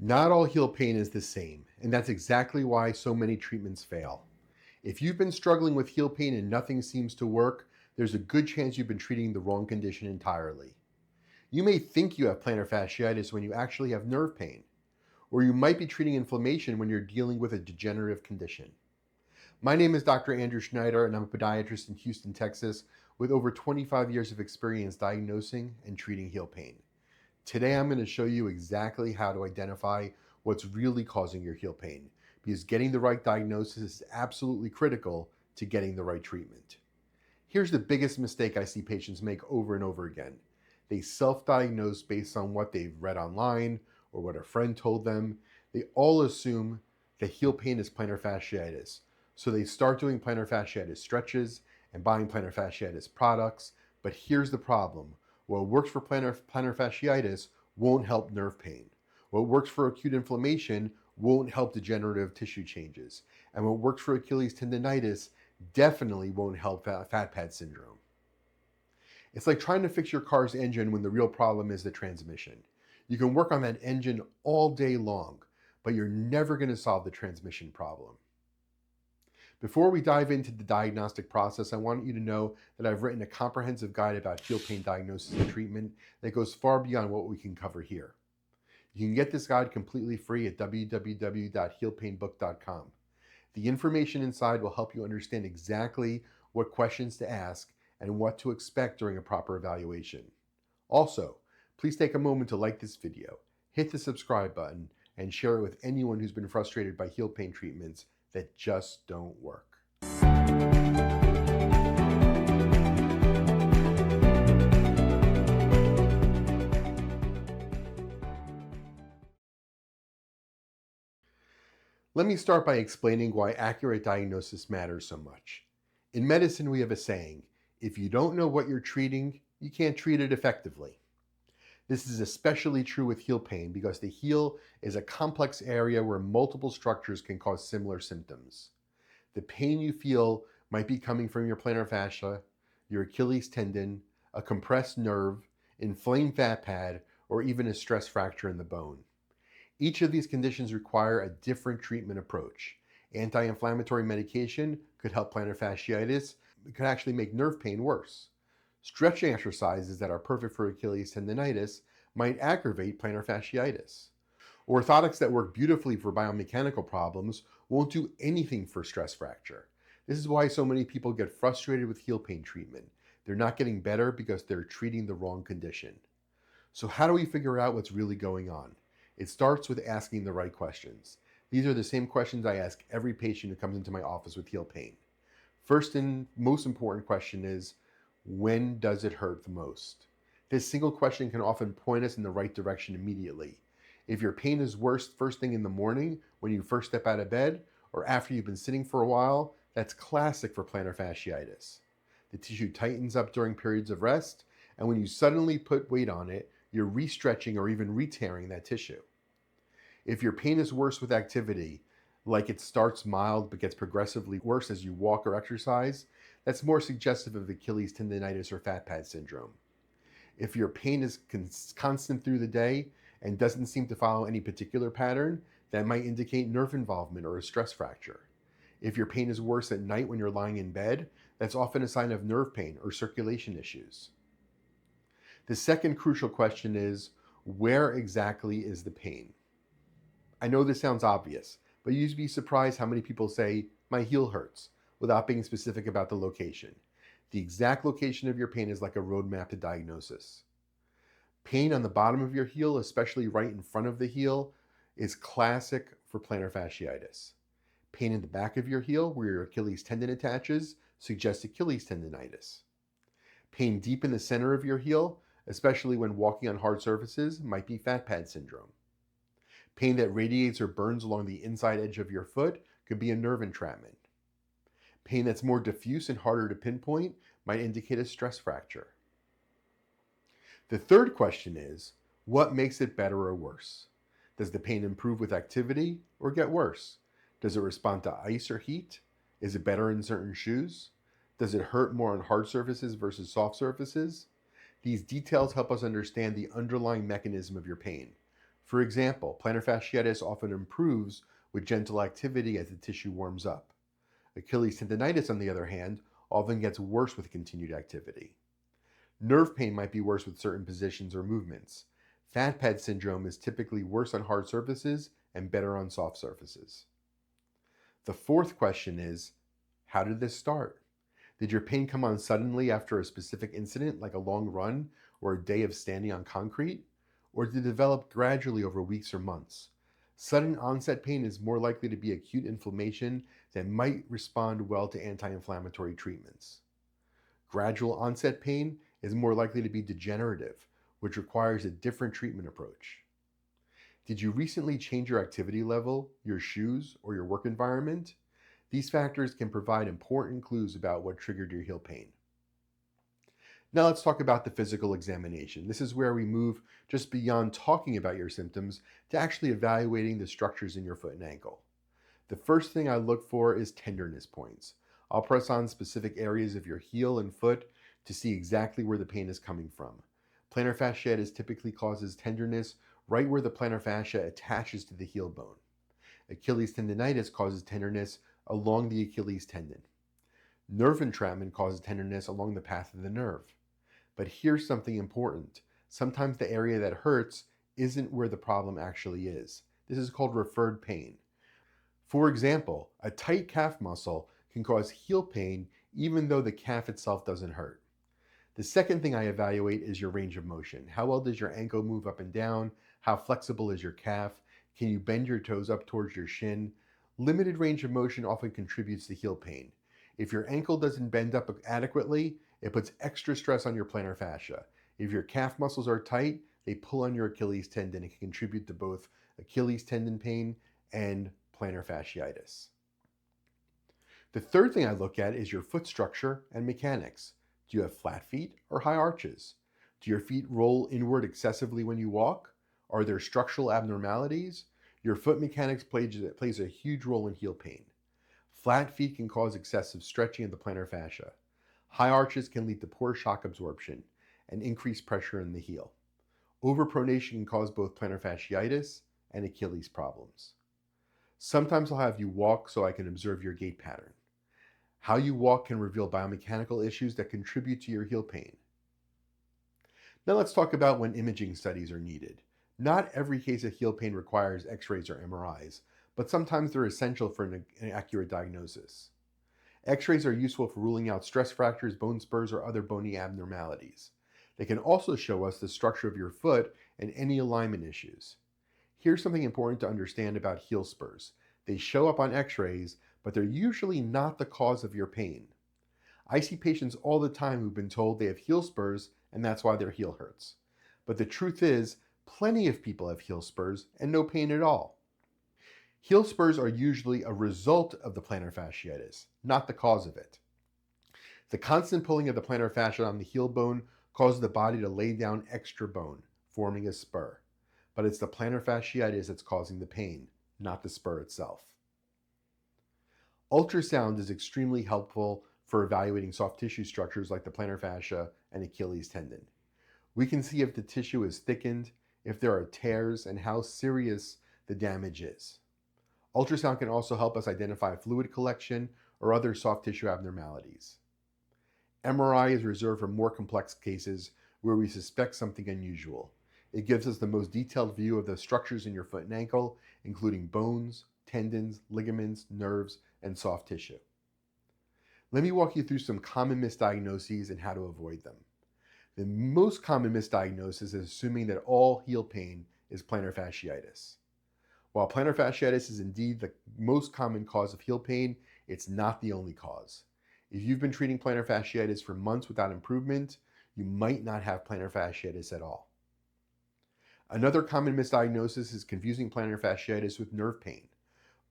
Not all heel pain is the same, and that's exactly why so many treatments fail. If you've been struggling with heel pain and nothing seems to work, there's a good chance you've been treating the wrong condition entirely. You may think you have plantar fasciitis when you actually have nerve pain, or you might be treating inflammation when you're dealing with a degenerative condition. My name is Dr. Andrew Schneider, and I'm a podiatrist in Houston, Texas, with over 25 years of experience diagnosing and treating heel pain. Today, I'm going to show you exactly how to identify what's really causing your heel pain, because getting the right diagnosis is absolutely critical to getting the right treatment. Here's the biggest mistake I see patients make over and over again. They self-diagnose based on what they've read online or what a friend told them. They all assume that heel pain is plantar fasciitis. So they start doing plantar fasciitis stretches and buying plantar fasciitis products. But here's the problem. What works for plantar fasciitis won't help nerve pain. What works for acute inflammation won't help degenerative tissue changes. And what works for Achilles tendonitis definitely won't help fat pad syndrome. It's like trying to fix your car's engine when the real problem is the transmission. You can work on that engine all day long, but you're never going to solve the transmission problem. Before we dive into the diagnostic process, I want you to know that I've written a comprehensive guide about heel pain diagnosis and treatment that goes far beyond what we can cover here. You can get this guide completely free at www.heelpainbook.com. The information inside will help you understand exactly what questions to ask and what to expect during a proper evaluation. Also, please take a moment to like this video, hit the subscribe button, and share it with anyone who's been frustrated by heel pain treatments that just don't work. Let me start by explaining why accurate diagnosis matters so much. In medicine, we have a saying, if you don't know what you're treating, you can't treat it effectively. This is especially true with heel pain because the heel is a complex area where multiple structures can cause similar symptoms. The pain you feel might be coming from your plantar fascia, your Achilles tendon, a compressed nerve, inflamed fat pad, or even a stress fracture in the bone. Each of these conditions require a different treatment approach. Anti-inflammatory medication could help plantar fasciitis. It could actually make nerve pain worse. Stretching exercises that are perfect for Achilles tendonitis might aggravate plantar fasciitis. Orthotics that work beautifully for biomechanical problems won't do anything for stress fracture. This is why so many people get frustrated with heel pain treatment. They're not getting better because they're treating the wrong condition. So how do we figure out what's really going on? It starts with asking the right questions. These are the same questions I ask every patient who comes into my office with heel pain. First and most important question is, when does it hurt the most? This single question can often point us in the right direction immediately. If your pain is worse first thing in the morning, when you first step out of bed, or after you've been sitting for a while, that's classic for plantar fasciitis. The tissue tightens up during periods of rest, and when you suddenly put weight on it, you're re-stretching or even re-tearing that tissue. If your pain is worse with activity, like it starts mild but gets progressively worse as you walk or exercise, that's more suggestive of Achilles tendonitis or fat pad syndrome. If your pain is constant through the day and doesn't seem to follow any particular pattern, that might indicate nerve involvement or a stress fracture. If your pain is worse at night when you're lying in bed, that's often a sign of nerve pain or circulation issues. The second crucial question is, where exactly is the pain? I know this sounds obvious, but you'd be surprised how many people say, my heel hurts, without being specific about the location. The exact location of your pain is like a roadmap to diagnosis. Pain on the bottom of your heel, especially right in front of the heel, is classic for plantar fasciitis. Pain in the back of your heel, where your Achilles tendon attaches, suggests Achilles tendonitis. Pain deep in the center of your heel, especially when walking on hard surfaces, might be fat pad syndrome. Pain that radiates or burns along the inside edge of your foot could be a nerve entrapment. Pain that's more diffuse and harder to pinpoint might indicate a stress fracture. The third question is, what makes it better or worse? Does the pain improve with activity or get worse? Does it respond to ice or heat? Is it better in certain shoes? Does it hurt more on hard surfaces versus soft surfaces? These details help us understand the underlying mechanism of your pain. For example, plantar fasciitis often improves with gentle activity as the tissue warms up. Achilles tendonitis, on the other hand, often gets worse with continued activity. Nerve pain might be worse with certain positions or movements. Fat pad syndrome is typically worse on hard surfaces and better on soft surfaces. The fourth question is, how did this start? Did your pain come on suddenly after a specific incident, like a long run or a day of standing on concrete? Or did it develop gradually over weeks or months? Sudden onset pain is more likely to be acute inflammation that might respond well to anti-inflammatory treatments. Gradual onset pain is more likely to be degenerative, which requires a different treatment approach. Did you recently change your activity level, your shoes, or your work environment? These factors can provide important clues about what triggered your heel pain. Now let's talk about the physical examination. This is where we move just beyond talking about your symptoms to actually evaluating the structures in your foot and ankle. The first thing I look for is tenderness points. I'll press on specific areas of your heel and foot to see exactly where the pain is coming from. Plantar fasciitis typically causes tenderness right where the plantar fascia attaches to the heel bone. Achilles tendonitis causes tenderness along the Achilles tendon. Nerve entrapment causes tenderness along the path of the nerve. But here's something important. Sometimes the area that hurts isn't where the problem actually is. This is called referred pain. For example, a tight calf muscle can cause heel pain even though the calf itself doesn't hurt. The second thing I evaluate is your range of motion. How well does your ankle move up and down? How flexible is your calf? Can you bend your toes up towards your shin? Limited range of motion often contributes to heel pain. If your ankle doesn't bend up adequately, it puts extra stress on your plantar fascia. If your calf muscles are tight, they pull on your Achilles tendon and can contribute to both Achilles tendon pain and plantar fasciitis. The third thing I look at is your foot structure and mechanics. Do you have flat feet or high arches? Do your feet roll inward excessively when you walk? Are there structural abnormalities? Your foot mechanics plays a huge role in heel pain. Flat feet can cause excessive stretching of the plantar fascia. High arches can lead to poor shock absorption and increased pressure in the heel. Overpronation can cause both plantar fasciitis and Achilles problems. Sometimes I'll have you walk so I can observe your gait pattern. How you walk can reveal biomechanical issues that contribute to your heel pain. Now let's talk about when imaging studies are needed. Not every case of heel pain requires x-rays or MRIs, but sometimes they're essential for an accurate diagnosis. X-rays are useful for ruling out stress fractures, bone spurs, or other bony abnormalities. They can also show us the structure of your foot and any alignment issues. Here's something important to understand about heel spurs. They show up on x-rays, but they're usually not the cause of your pain. I see patients all the time who've been told they have heel spurs and that's why their heel hurts. But the truth is, plenty of people have heel spurs and no pain at all. Heel spurs are usually a result of the plantar fasciitis, not the cause of it. The constant pulling of the plantar fascia on the heel bone causes the body to lay down extra bone, forming a spur. But it's the plantar fasciitis that's causing the pain, not the spur itself. Ultrasound is extremely helpful for evaluating soft tissue structures like the plantar fascia and Achilles tendon. We can see if the tissue is thickened, if there are tears, and how serious the damage is. Ultrasound can also help us identify fluid collection or other soft tissue abnormalities. MRI is reserved for more complex cases where we suspect something unusual. It gives us the most detailed view of the structures in your foot and ankle, including bones, tendons, ligaments, nerves, and soft tissue. Let me walk you through some common misdiagnoses and how to avoid them. The most common misdiagnosis is assuming that all heel pain is plantar fasciitis. While plantar fasciitis is indeed the most common cause of heel pain, it's not the only cause. If you've been treating plantar fasciitis for months without improvement, you might not have plantar fasciitis at all. Another common misdiagnosis is confusing plantar fasciitis with nerve pain.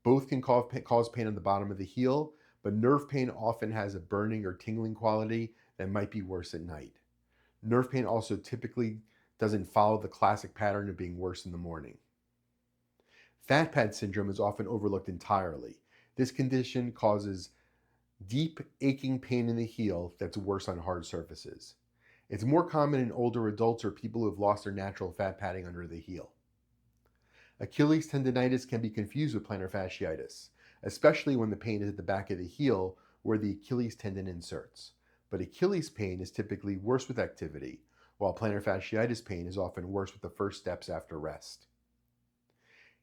Both can cause pain on the bottom of the heel, but nerve pain often has a burning or tingling quality that might be worse at night. Nerve pain also typically doesn't follow the classic pattern of being worse in the morning. Fat pad syndrome is often overlooked entirely. This condition causes deep aching pain in the heel that's worse on hard surfaces. It's more common in older adults or people who have lost their natural fat padding under the heel. Achilles tendonitis can be confused with plantar fasciitis, especially when the pain is at the back of the heel where the Achilles tendon inserts. But Achilles pain is typically worse with activity, while plantar fasciitis pain is often worse with the first steps after rest.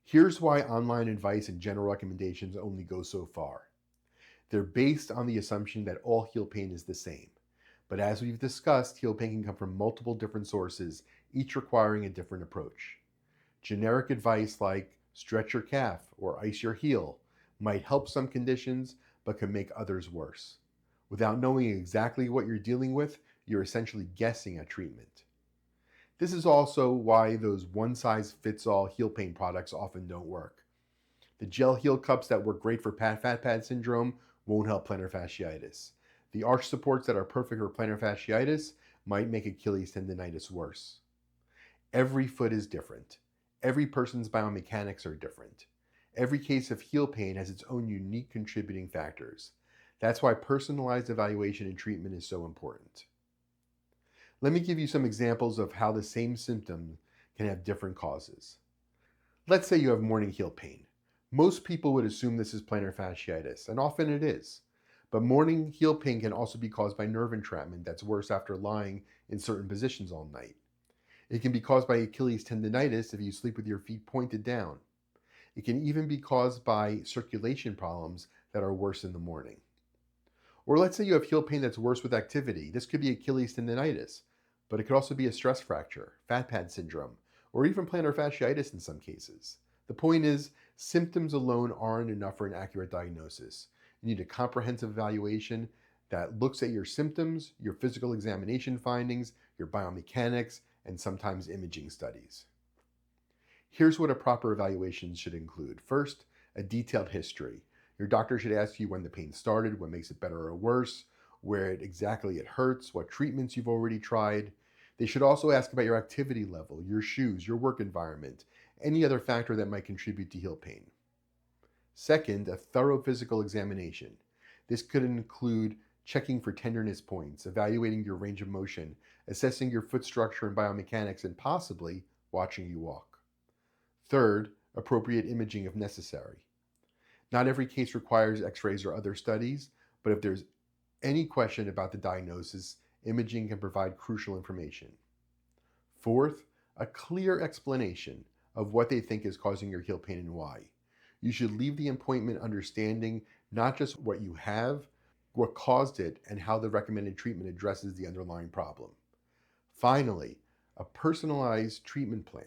Here's why online advice and general recommendations only go so far. They're based on the assumption that all heel pain is the same. But as we've discussed, heel pain can come from multiple different sources, each requiring a different approach. Generic advice like stretch your calf or ice your heel might help some conditions, but can make others worse. Without knowing exactly what you're dealing with, you're essentially guessing at treatment. This is also why those one-size-fits-all heel pain products often don't work. The gel heel cups that work great for fat pad syndrome won't help plantar fasciitis. The arch supports that are perfect for plantar fasciitis might make Achilles tendonitis worse. Every foot is different. Every person's biomechanics are different. Every case of heel pain has its own unique contributing factors. That's why personalized evaluation and treatment is so important. Let me give you some examples of how the same symptom can have different causes. Let's say you have morning heel pain. Most people would assume this is plantar fasciitis, and often it is. But morning heel pain can also be caused by nerve entrapment that's worse after lying in certain positions all night. It can be caused by Achilles tendonitis if you sleep with your feet pointed down. It can even be caused by circulation problems that are worse in the morning. Or let's say you have heel pain that's worse with activity. This could be Achilles tendonitis, but it could also be a stress fracture, fat pad syndrome, or even plantar fasciitis in some cases. The point is, symptoms alone aren't enough for an accurate diagnosis. You need a comprehensive evaluation that looks at your symptoms, your physical examination findings, your biomechanics, and sometimes imaging studies. Here's what a proper evaluation should include. First, a detailed history. Your doctor should ask you when the pain started, what makes it better or worse, where exactly it hurts, what treatments you've already tried. They should also ask about your activity level, your shoes, your work environment, any other factor that might contribute to heel pain. Second, a thorough physical examination. This could include checking for tenderness points, evaluating your range of motion, assessing your foot structure and biomechanics, and possibly watching you walk. Third, appropriate imaging if necessary. Not every case requires x-rays or other studies, but if there's any question about the diagnosis, imaging can provide crucial information. Fourth, a clear explanation of what they think is causing your heel pain and why. You should leave the appointment understanding not just what you have, what caused it, and how the recommended treatment addresses the underlying problem. Finally, a personalized treatment plan.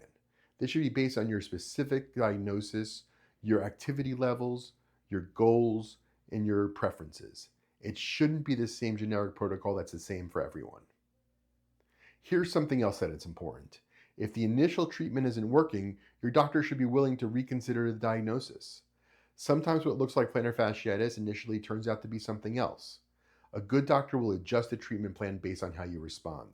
This should be based on your specific diagnosis, your activity levels, your goals, and your preferences. It shouldn't be the same generic protocol that's the same for everyone. Here's something else that is important. If the initial treatment isn't working, your doctor should be willing to reconsider the diagnosis. Sometimes what looks like plantar fasciitis initially turns out to be something else. A good doctor will adjust the treatment plan based on how you respond.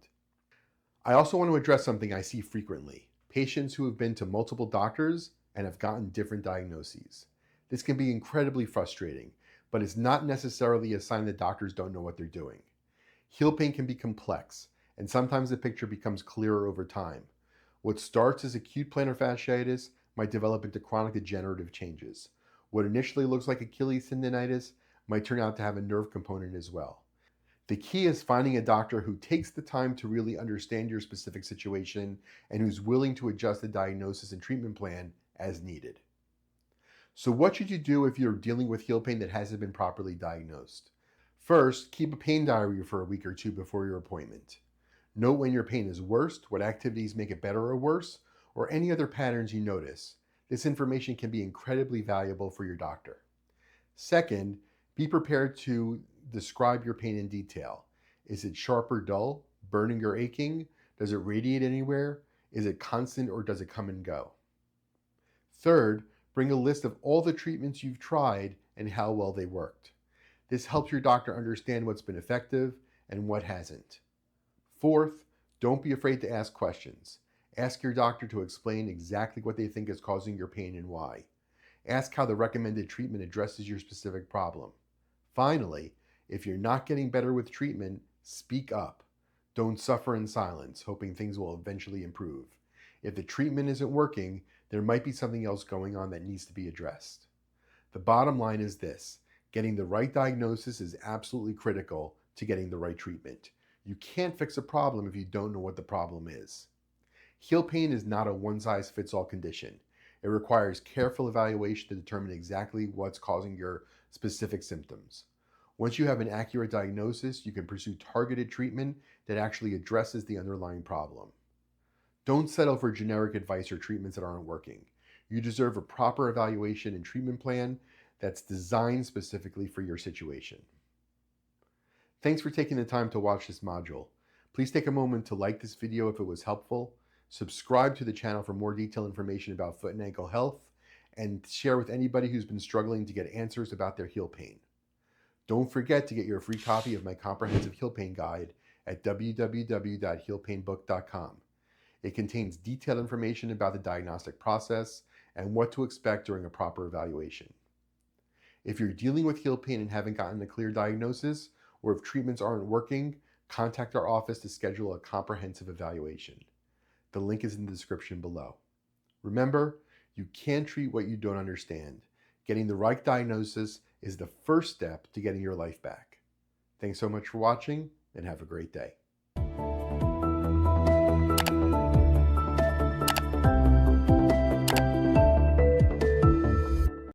I also want to address something I see frequently: patients who have been to multiple doctors and have gotten different diagnoses. This can be incredibly frustrating, but it's not necessarily a sign that doctors don't know what they're doing. Heel pain can be complex, and sometimes the picture becomes clearer over time. What starts as acute plantar fasciitis might develop into chronic degenerative changes. What initially looks like Achilles tendonitis might turn out to have a nerve component as well. The key is finding a doctor who takes the time to really understand your specific situation and who's willing to adjust the diagnosis and treatment plan as needed. So what should you do if you're dealing with heel pain that hasn't been properly diagnosed? First, keep a pain diary for a week or two before your appointment. Note when your pain is worst, what activities make it better or worse, or any other patterns you notice. This information can be incredibly valuable for your doctor. Second, be prepared to describe your pain in detail. Is it sharp or dull, burning or aching? Does it radiate anywhere? Is it constant or does it come and go? Third, bring a list of all the treatments you've tried and how well they worked. This helps your doctor understand what's been effective and what hasn't. Fourth, don't be afraid to ask questions. Ask your doctor to explain exactly what they think is causing your pain and why. Ask how the recommended treatment addresses your specific problem. Finally, if you're not getting better with treatment, speak up. Don't suffer in silence, hoping things will eventually improve. If the treatment isn't working, There might be something else going on that needs to be addressed. The bottom line is this: getting the right diagnosis is absolutely critical to getting the right treatment. You can't fix a problem if you don't know what the problem is. Heel pain is not a one-size-fits-all condition. It requires careful evaluation to determine exactly what's causing your specific symptoms. Once you have an accurate diagnosis, you can pursue targeted treatment that actually addresses the underlying problem. Don't settle for generic advice or treatments that aren't working. You deserve a proper evaluation and treatment plan that's designed specifically for your situation. Thanks for taking the time to watch this module. Please take a moment to like this video if it was helpful, subscribe to the channel for more detailed information about foot and ankle health, and share with anybody who's been struggling to get answers about their heel pain. Don't forget to get your free copy of my comprehensive heel pain guide at www.heelpainbook.com. It contains detailed information about the diagnostic process and what to expect during a proper evaluation. If you're dealing with heel pain and haven't gotten a clear diagnosis, or if treatments aren't working, contact our office to schedule a comprehensive evaluation. The link is in the description below. Remember, you can't treat what you don't understand. Getting the right diagnosis is the first step to getting your life back. Thanks so much for watching, and have a great day.